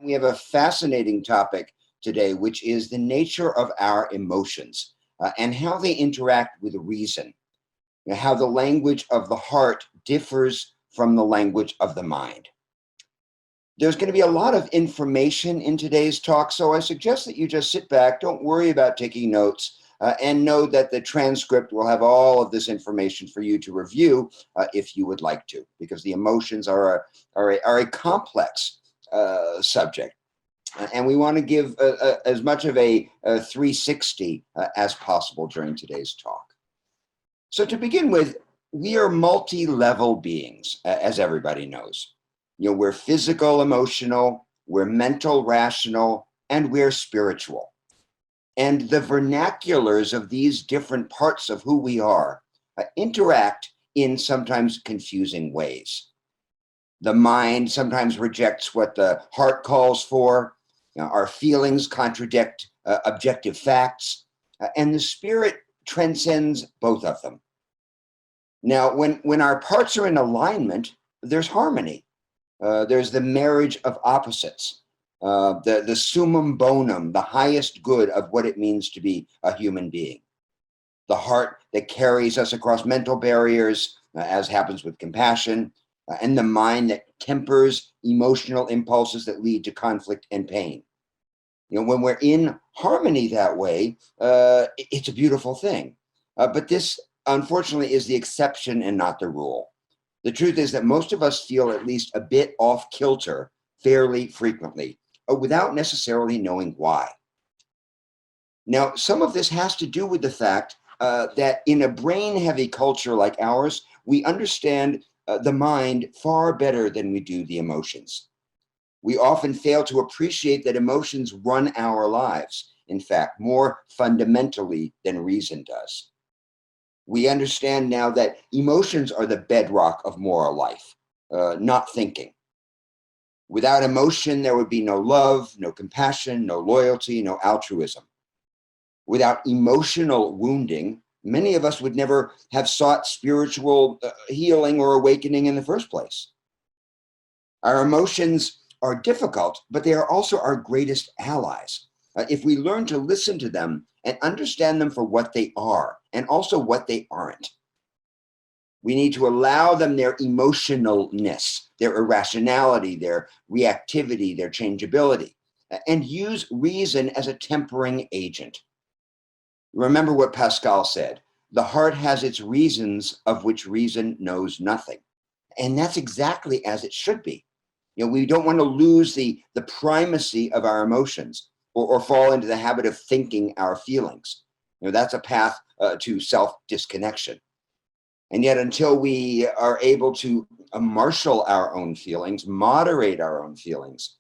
we have a fascinating topic today, which is the nature of our emotions and how they interact with reason, how the language of the heart differs from the language of the mind. There's going to be a lot of information in today's talk, so I suggest that you just sit back, don't worry about taking notes, and know that the transcript will have all of this information for you to review if you would like to, because the emotions are a complex subject. And we want to give as much of a 360 as possible during today's talk. So to begin with, we are multi-level beings, as everybody knows. We're physical, emotional, we're mental, rational, and we're spiritual. And the vernaculars of these different parts of who we are interact in sometimes confusing ways. The mind sometimes rejects what the heart calls for. Our feelings contradict objective facts, and the spirit transcends both of them. Now, when our parts are in alignment, there's harmony. There's the marriage of opposites, the summum bonum, the highest good of what it means to be a human being. The heart that carries us across mental barriers, as happens with compassion, and the mind that tempers emotional impulses that lead to conflict and pain. When we're in harmony that way, it's a beautiful thing. But this, unfortunately, is the exception and not the rule. The truth is that most of us feel at least a bit off kilter fairly frequently, without necessarily knowing why. Now, some of this has to do with the fact that in a brain-heavy culture like ours, we understand the mind far better than we do the emotions. We often fail to appreciate that emotions run our lives, in fact, more fundamentally than reason does. We understand now that emotions are the bedrock of moral life, not thinking. Without emotion, there would be no love, no compassion, no loyalty, no altruism. Without emotional wounding, many of us would never have sought spiritual healing or awakening in the first place. Our emotions are difficult, but they are also our greatest allies. If we learn to listen to them and understand them for what they are and also what they aren't. We need to allow them their emotionalness, their irrationality, their reactivity, their changeability, and use reason as a tempering agent. Remember what Pascal said, the heart has its reasons of which reason knows nothing. And that's exactly as it should be. We don't want to lose the primacy of our emotions or fall into the habit of thinking our feelings. That's a path to self-disconnection. And yet until we are able to marshal our own feelings, moderate our own feelings,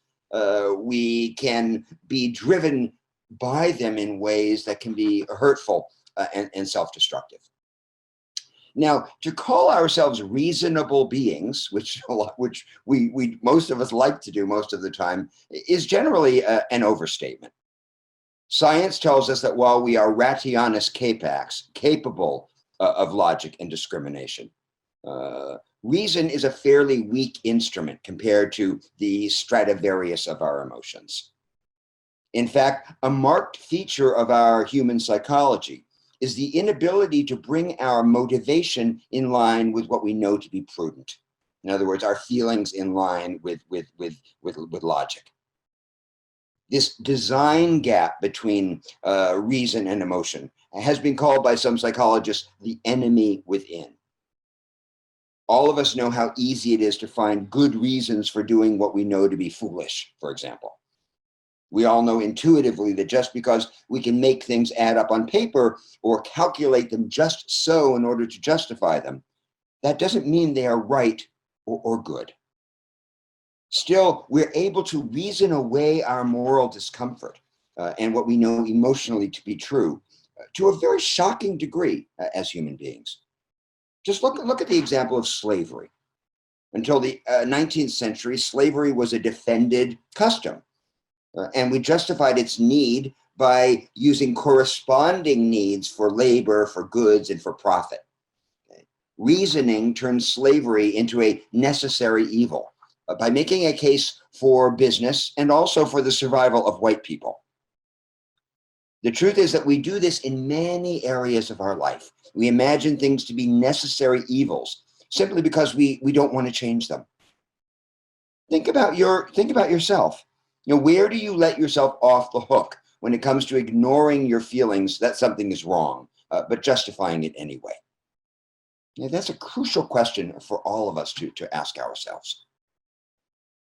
we can be driven by them in ways that can be hurtful and self-destructive. Now, to call ourselves reasonable beings, which we most of us like to do most of the time, is generally an overstatement. Science tells us that while we are rationis capax, capable of logic and discrimination, reason is a fairly weak instrument compared to the Stradivarius of our emotions. In fact, a marked feature of our human psychology is the inability to bring our motivation in line with what we know to be prudent. In other words, our feelings in line with logic. This design gap between reason and emotion has been called by some psychologists the enemy within. All of us know how easy it is to find good reasons for doing what we know to be foolish, for example. We all know intuitively that just because we can make things add up on paper or calculate them just so in order to justify them, that doesn't mean they are right or good. Still, we're able to reason away our moral discomfort and what we know emotionally to be true to a very shocking degree as human beings. Just look at the example of slavery. Until the 19th century, slavery was a defended custom. And we justified its need by using corresponding needs for labor, for goods, and for profit. Reasoning turned slavery into a necessary evil, by making a case for business and also for the survival of white people. The truth is that we do this in many areas of our life. We imagine things to be necessary evils simply because we don't want to change them. Think about yourself. Where do you let yourself off the hook when it comes to ignoring your feelings that something is wrong, but justifying it anyway? That's a crucial question for all of us to ask ourselves.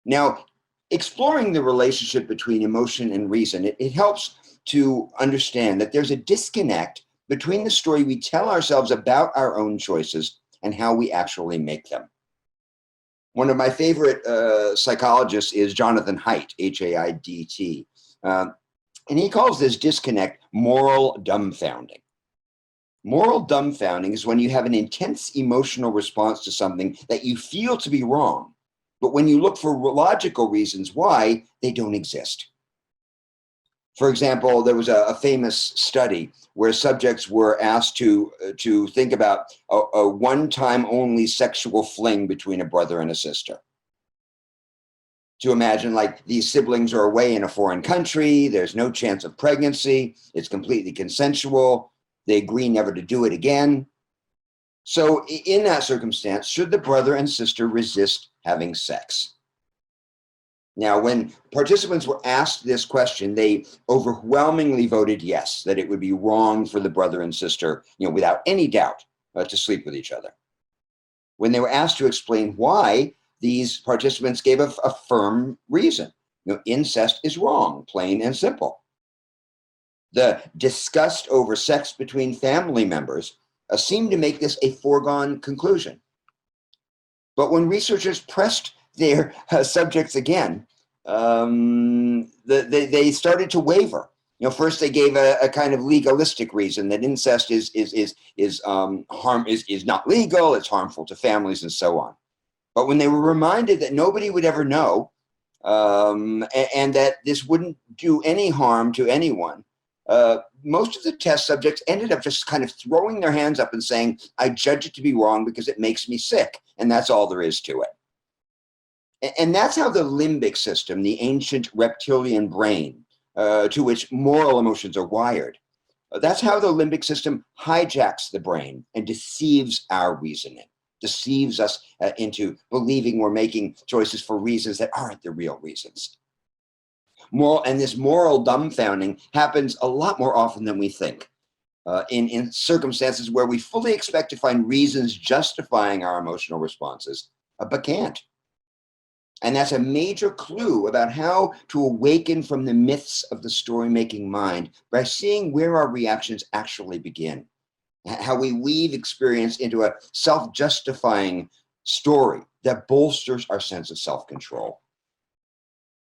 Now, exploring the relationship between emotion and reason, it helps to understand that there's a disconnect between the story we tell ourselves about our own choices and how we actually make them. One of my favorite psychologists is Jonathan Haidt, H-A-I-D-T, and he calls this disconnect moral dumbfounding. Moral dumbfounding is when you have an intense emotional response to something that you feel to be wrong, but when you look for logical reasons why, they don't exist. For example, there was a famous study where subjects were asked to think about a one-time only sexual fling between a brother and a sister. To imagine like these siblings are away in a foreign country, there's no chance of pregnancy, it's completely consensual, they agree never to do it again. So in that circumstance, should the brother and sister resist having sex? Now, when participants were asked this question, they overwhelmingly voted yes, that it would be wrong for the brother and sister, without any doubt, to sleep with each other. When they were asked to explain why, these participants gave a firm reason. Incest is wrong, plain and simple. The disgust over sex between family members seemed to make this a foregone conclusion. But when researchers pressed their subjects again, they started to waver. First they gave a kind of legalistic reason that incest is not legal, it's harmful to families, and so on. But when they were reminded that nobody would ever know, and that this wouldn't do any harm to anyone, most of the test subjects ended up just kind of throwing their hands up and saying, I judge it to be wrong because it makes me sick, and that's all there is to it. And that's how the limbic system, the ancient reptilian brain, to which moral emotions are wired, that's how the limbic system hijacks the brain and deceives our reasoning, deceives us into believing we're making choices for reasons that aren't the real reasons. This moral dumbfounding happens a lot more often than we think, in circumstances where we fully expect to find reasons justifying our emotional responses, but can't. And that's a major clue about how to awaken from the myths of the story-making mind by seeing where our reactions actually begin, how we weave experience into a self-justifying story that bolsters our sense of self-control.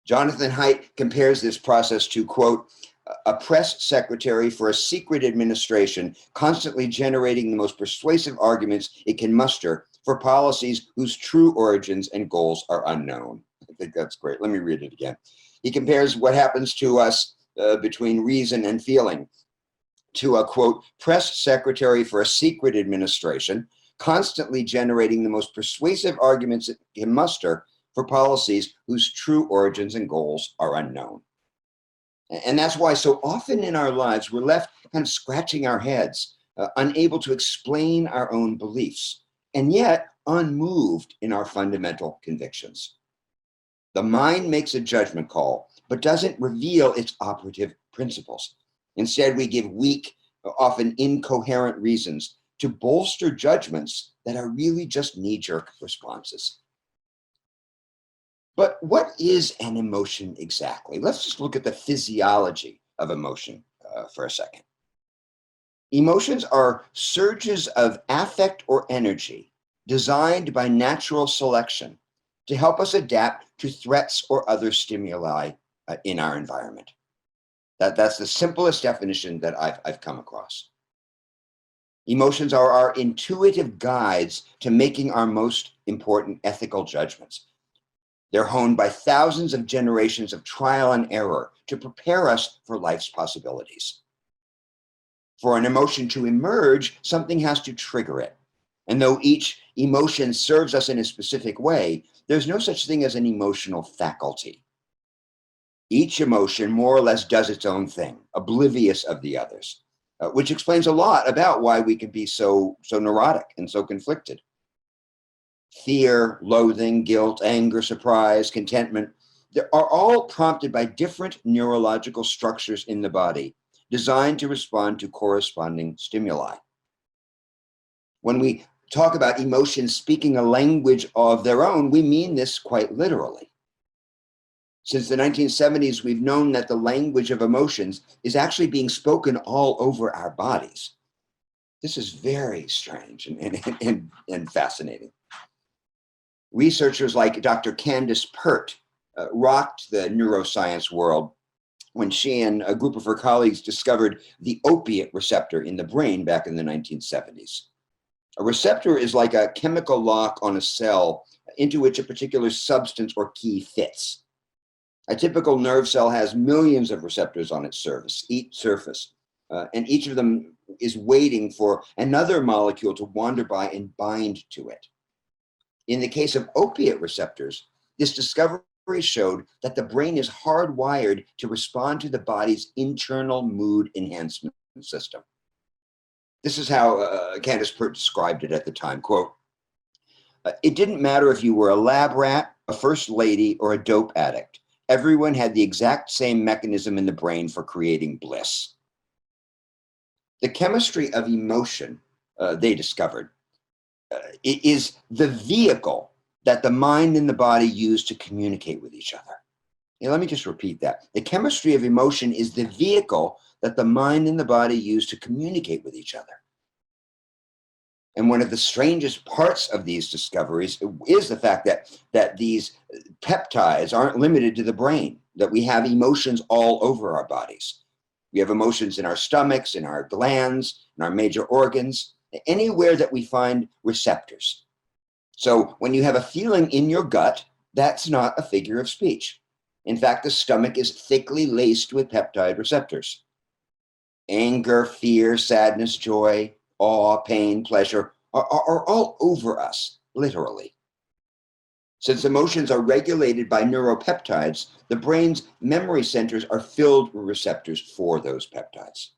Jonathan Haidt compares this process to, quote, a press secretary for a secret administration constantly generating the most persuasive arguments it can muster for policies whose true origins and goals are unknown. I think that's great. Let me read it again. He compares what happens to us between reason and feeling to a, quote, press secretary for a secret administration constantly generating the most persuasive arguments it can muster for policies whose true origins and goals are unknown. And that's why so often in our lives, we're left kind of scratching our heads, unable to explain our own beliefs, and yet unmoved in our fundamental convictions. The mind makes a judgment call, but doesn't reveal its operative principles. Instead, we give weak, often incoherent reasons to bolster judgments that are really just knee-jerk responses. But what is an emotion exactly? Let's just look at the physiology of emotion for a second. Emotions are surges of affect or energy designed by natural selection to help us adapt to threats or other stimuli in our environment. That's the simplest definition that I've come across. Emotions are our intuitive guides to making our most important ethical judgments. They're honed by thousands of generations of trial and error to prepare us for life's possibilities. For an emotion to emerge, something has to trigger it. And though each emotion serves us in a specific way, there's no such thing as an emotional faculty. Each emotion more or less does its own thing, oblivious of the others, which explains a lot about why we can be so neurotic and so conflicted. Fear, loathing, guilt, anger, surprise, contentment, they are all prompted by different neurological structures in the body designed to respond to corresponding stimuli. When we talk about emotions speaking a language of their own, we mean this quite literally. Since the 1970s, we've known that the language of emotions is actually being spoken all over our bodies. This is very strange and fascinating. Researchers like Dr. Candace Pert rocked the neuroscience world when she and a group of her colleagues discovered the opiate receptor in the brain back in the 1970s. A receptor is like a chemical lock on a cell into which a particular substance or key fits. A typical nerve cell has millions of receptors on its surface, and each of them is waiting for another molecule to wander by and bind to it. In the case of opiate receptors, this discovery showed that the brain is hardwired to respond to the body's internal mood enhancement system. This is how Candace Pert described it at the time, quote, "It didn't matter if you were a lab rat, a first lady, or a dope addict. Everyone had the exact same mechanism in the brain for creating bliss." The chemistry of emotion, they discovered, is the vehicle that the mind and the body use to communicate with each other. Let me just repeat that. The chemistry of emotion is the vehicle that the mind and the body use to communicate with each other. And one of the strangest parts of these discoveries is the fact that these peptides aren't limited to the brain, that we have emotions all over our bodies. We have emotions in our stomachs, in our glands, in our major organs, anywhere that we find receptors. So when you have a feeling in your gut, that's not a figure of speech. In fact, the stomach is thickly laced with peptide receptors. Anger, fear, sadness, joy, awe, pain, pleasure are all over us, literally. Since emotions are regulated by neuropeptides, the brain's memory centers are filled with receptors for those peptides.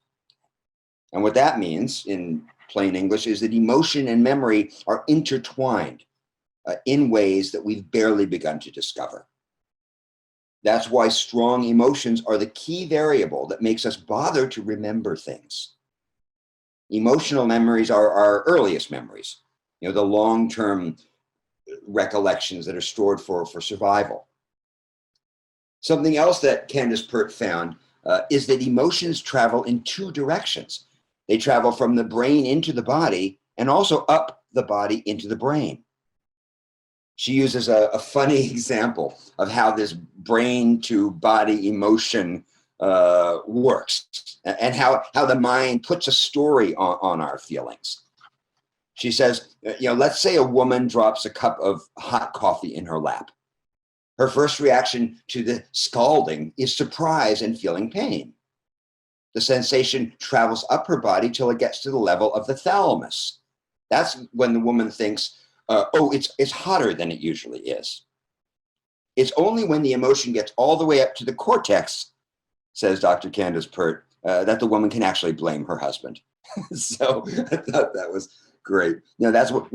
And what that means, in plain English, is that emotion and memory are intertwined in ways that we've barely begun to discover. That's why strong emotions are the key variable that makes us bother to remember things. Emotional memories are our earliest memories, the long-term recollections that are stored for survival. Something else that Candace Pert found is that emotions travel in two directions. They travel from the brain into the body and also up the body into the brain. She uses a funny example of how this brain to body emotion works and how the mind puts a story on our feelings. She says, let's say a woman drops a cup of hot coffee in her lap. Her first reaction to the scalding is surprise and feeling pain. The sensation travels up her body till it gets to the level of the thalamus. That's when the woman thinks, it's hotter than it usually is. It's only when the emotion gets all the way up to the cortex, says Dr. Candace Pert, that the woman can actually blame her husband. So I thought that was great. That's what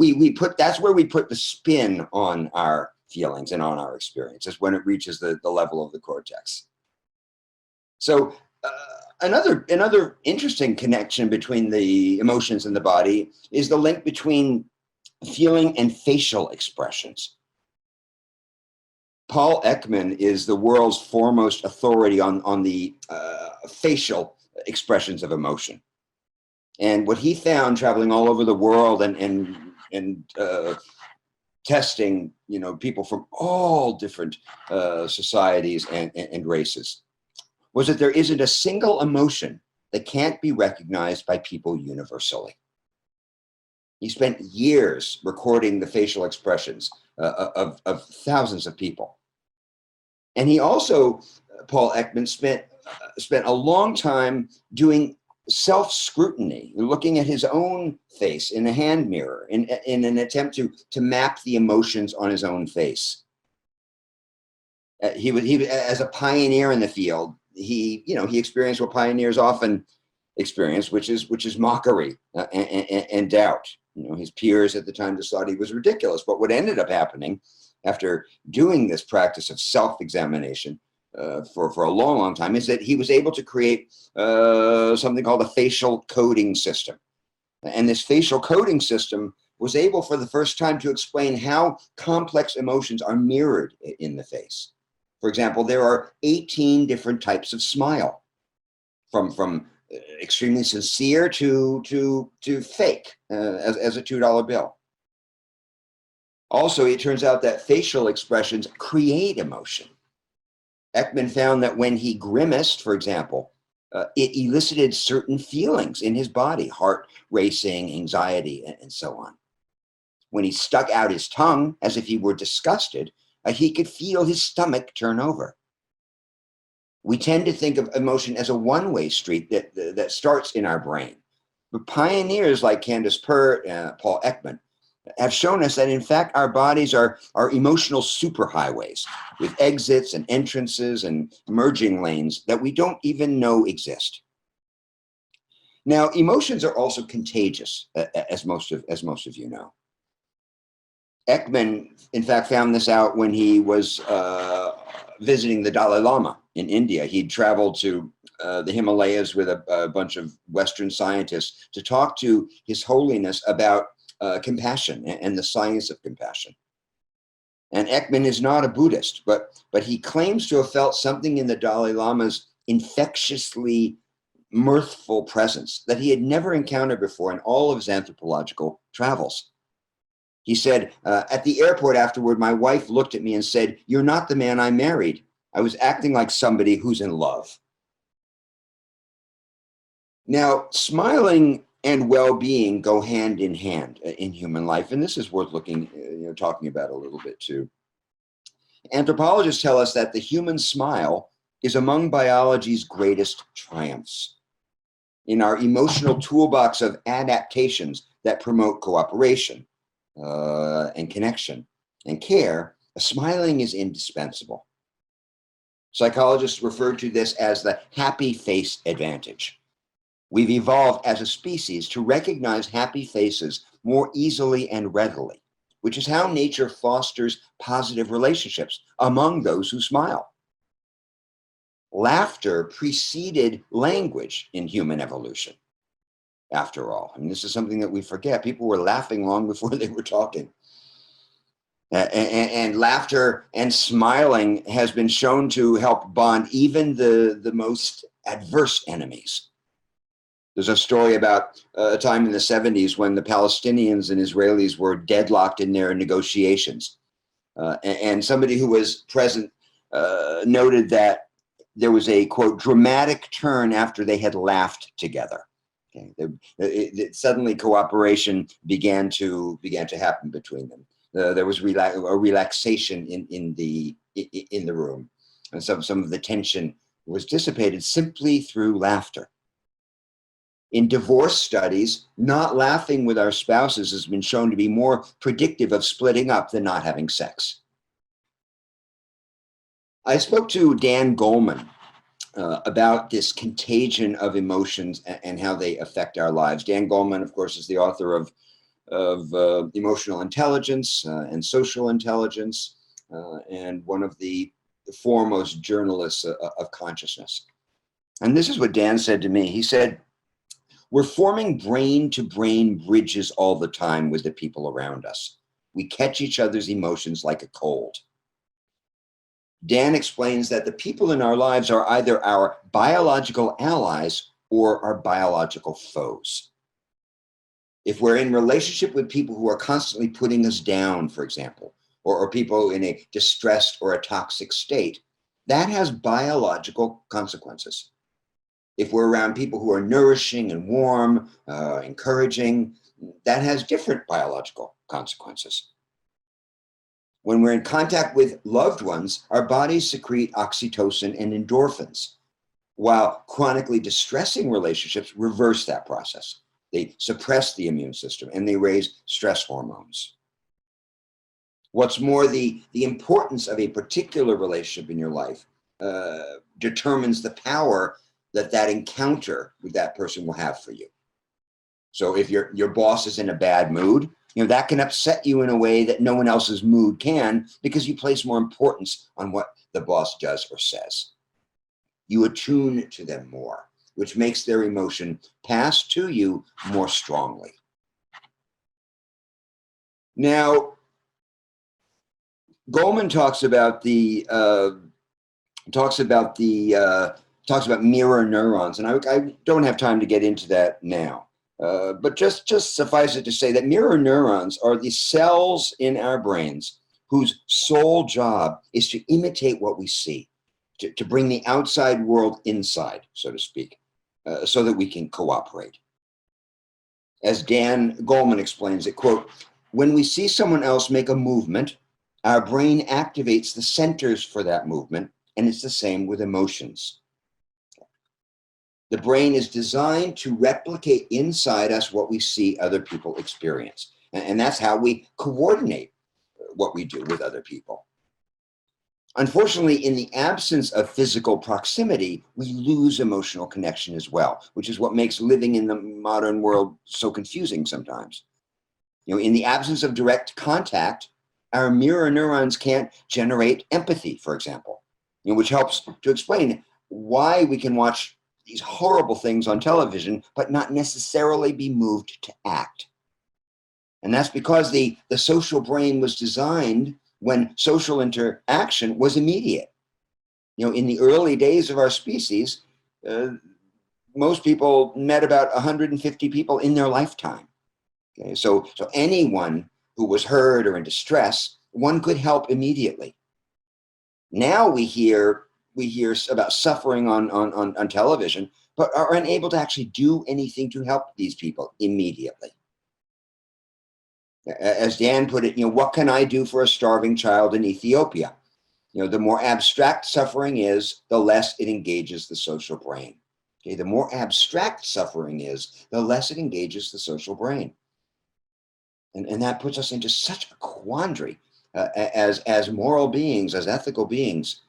that's where we put the spin on our feelings and on our experiences, when it reaches the level of the cortex. So another interesting connection between the emotions and the body is the link between feeling and facial expressions. Paul Ekman is the world's foremost authority on the facial expressions of emotion. And what he found traveling all over the world and testing, people from all different societies and races, was that there isn't a single emotion that can't be recognized by people universally. He spent years recording the facial expressions of thousands of people. And he also, Paul Ekman, spent a long time doing self-scrutiny, looking at his own face in a hand mirror in an attempt to map the emotions on his own face. He as a pioneer in the field, he experienced what pioneers often experience, which is mockery and doubt. His peers at the time just thought he was ridiculous. But what ended up happening after doing this practice of self-examination for a long, long time is that he was able to create something called a facial coding system. And this facial coding system was able for the first time to explain how complex emotions are mirrored in the face. For example, there are 18 different types of smile, from extremely sincere to fake as a $2 bill. Also, it turns out that facial expressions create emotion. Ekman found that when he grimaced, for example, it elicited certain feelings in his body, heart racing, anxiety, and so on. When he stuck out his tongue as if he were disgusted, he could feel his stomach turn over. We tend to think of emotion as a one-way street that starts in our brain. But pioneers like Candace Pert and Paul Ekman have shown us that, in fact, our bodies are emotional superhighways with exits and entrances and merging lanes that we don't even know exist. Now, emotions are also contagious, as most of you know. Ekman, in fact, found this out when he was visiting the Dalai Lama in India. He'd traveled to the Himalayas with a bunch of Western scientists to talk to His Holiness about compassion and the science of compassion. And Ekman is not a Buddhist, but he claims to have felt something in the Dalai Lama's infectiously mirthful presence that he had never encountered before in all of his anthropological travels. He said, at the airport afterward, my wife looked at me and said, "You're not the man I married. I was acting like somebody who's in love." Now, smiling and well-being go hand in hand in human life, and this is worth talking about a little bit too. Anthropologists tell us that the human smile is among biology's greatest triumphs. In our emotional toolbox of adaptations that promote cooperation and connection and care, smiling is indispensable. Psychologists refer to this as the happy face advantage. We've evolved as a species to recognize happy faces more easily and readily, which is how nature fosters positive relationships among those who smile. Laughter preceded language in human evolution, after all. I mean, this is something that we forget. People were laughing long before they were talking. And laughter and smiling has been shown to help bond even the most adverse enemies. There's a story about a time in the 70s when the Palestinians and Israelis were deadlocked in their negotiations. And somebody who was present noted that there was a, quote, dramatic turn after they had laughed together. Okay. Suddenly cooperation began to happen between them. There was a relaxation in the room, and some of the tension was dissipated simply through laughter. In divorce studies, not laughing with our spouses has been shown to be more predictive of splitting up than not having sex. I spoke to Dan Goleman about this contagion of emotions and how they affect our lives. Dan Goleman, of course, is the author of emotional intelligence and social intelligence, and one of the foremost journalists of consciousness. And this is what Dan said to me. He said, "We're forming brain-to-brain bridges all the time with the people around us. We catch each other's emotions like a cold." Dan explains that the people in our lives are either our biological allies or our biological foes. If we're in relationship with people who are constantly putting us down, for example, or people in a distressed or a toxic state, that has biological consequences. If we're around people who are nourishing and warm, encouraging, that has different biological consequences. When we're in contact with loved ones, our bodies secrete oxytocin and endorphins. while chronically distressing relationships reverse that process. They suppress the immune system and they raise stress hormones. What's more, the importance of a particular relationship in your life determines the power that encounter with that person will have for you. So if your boss is in a bad mood, that can upset you in a way that no one else's mood can, because you place more importance on what the boss does or says. You attune to them more, which makes their emotion pass to you more strongly. Now, Goleman talks about mirror neurons, and I don't have time to get into that now. But just suffice it to say that mirror neurons are the cells in our brains whose sole job is to imitate what we see, to bring the outside world inside, so to speak, so that we can cooperate. As Dan Goleman explains it, quote, "When we see someone else make a movement, our brain activates the centers for that movement, and it's the same with emotions. The brain is designed to replicate inside us what we see other people experience. And that's how we coordinate what we do with other people. Unfortunately, in the absence of physical proximity, we lose emotional connection as well, which is what makes living in the modern world so confusing sometimes. In the absence of direct contact, our mirror neurons can't generate empathy, for example, which helps to explain why we can watch these horrible things on television, but not necessarily be moved to act. And that's because the social brain was designed when social interaction was immediate. In the early days of our species, most people met about 150 people in their lifetime. Okay, so anyone who was hurt or in distress, one could help immediately. Now we hear about suffering on television, but are unable to actually do anything to help these people immediately. As Dan put it, what can I do for a starving child in Ethiopia? The more abstract suffering is, the less it engages the social brain. Okay, the more abstract suffering is, the less it engages the social brain. And that puts us into such a quandary as moral beings, as ethical beings.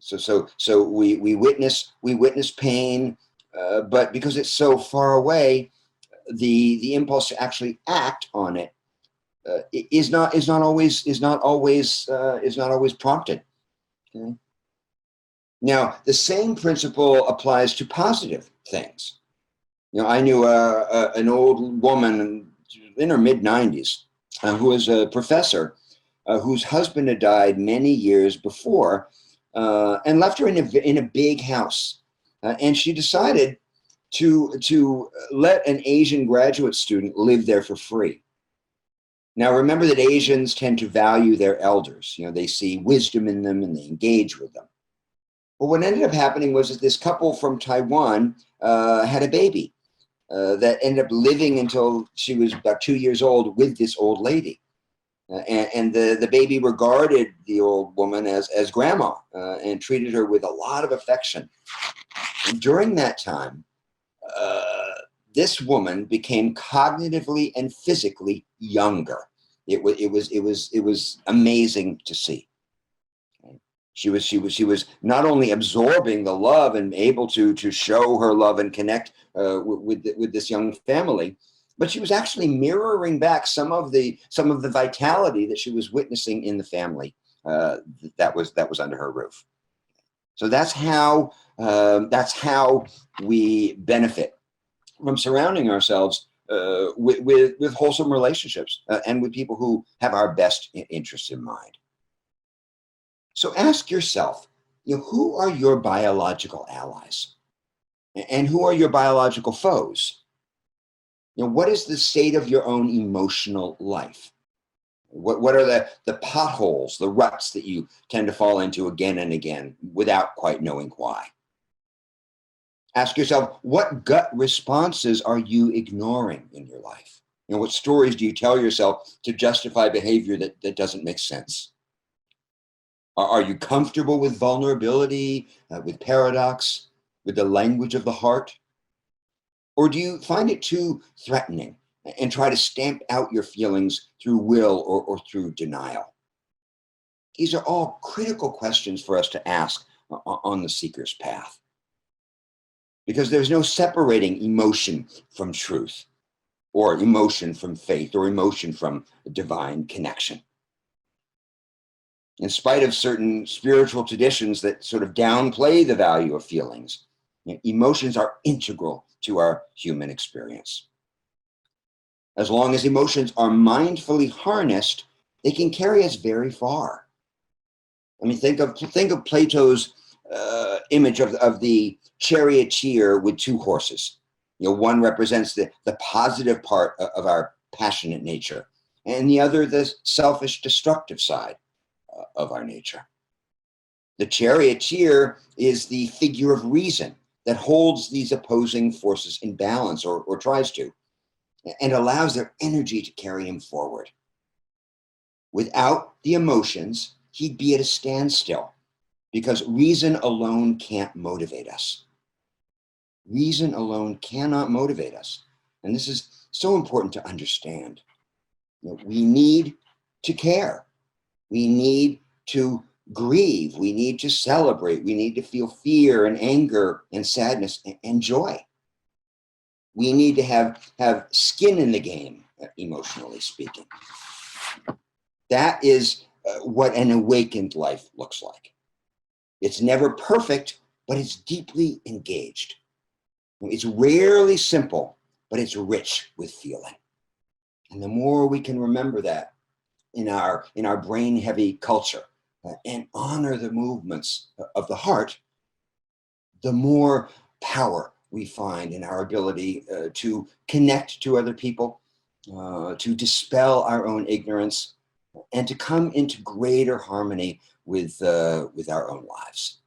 So we witness pain, but because it's so far away, the impulse to actually act on it is not always prompted. Okay? Now, the same principle applies to positive things. I knew an old woman in her mid-90s who was a professor whose husband had died many years before and left her in a big house. And she decided to let an Asian graduate student live there for free. Now, remember that Asians tend to value their elders. They see wisdom in them and they engage with them. But what ended up happening was that this couple from Taiwan had a baby that ended up living until she was about 2 years old with this old lady. And the baby regarded the old woman as grandma and treated her with a lot of affection. And during that time, this woman became cognitively and physically younger. It was amazing to see. She was not only absorbing the love and able to show her love and connect with this young family, but she was actually mirroring back some of the vitality that she was witnessing in the family that was under her roof. So that's how we benefit from surrounding ourselves with wholesome relationships and with people who have our best interests in mind. So ask yourself, who are your biological allies? And who are your biological foes? What is the state of your own emotional life? What are the potholes, the ruts that you tend to fall into again and again without quite knowing why? Ask yourself, what gut responses are you ignoring in your life? What stories do you tell yourself to justify behavior that doesn't make sense? Are you comfortable with vulnerability, with paradox, with the language of the heart? Or do you find it too threatening and try to stamp out your feelings through will or through denial? These are all critical questions for us to ask on the seeker's path, because there's no separating emotion from truth, or emotion from faith, or emotion from divine connection. In spite of certain spiritual traditions that sort of downplay the value of feelings, emotions are integral to our human experience. As long as emotions are mindfully harnessed, they can carry us very far. I mean, think of Plato's image of the charioteer with two horses. One represents the positive part of our passionate nature, and the other the selfish, destructive side of our nature. The charioteer is the figure of reason that holds these opposing forces in balance, or tries to, and allows their energy to carry him forward. Without the emotions, he'd be at a standstill, because reason alone can't motivate us. Reason alone cannot motivate us. And this is so important to understand. We need to care. We need to grieve. We need to celebrate. We need to feel fear and anger and sadness and joy. We need to have skin in the game, emotionally speaking. That is what an awakened life looks like. It's never perfect, but it's deeply engaged. It's rarely simple, but it's rich with feeling. And the more we can remember that in our brain-heavy culture, and honor the movements of the heart, the more power we find in our ability to connect to other people, to dispel our own ignorance, and to come into greater harmony with our own lives.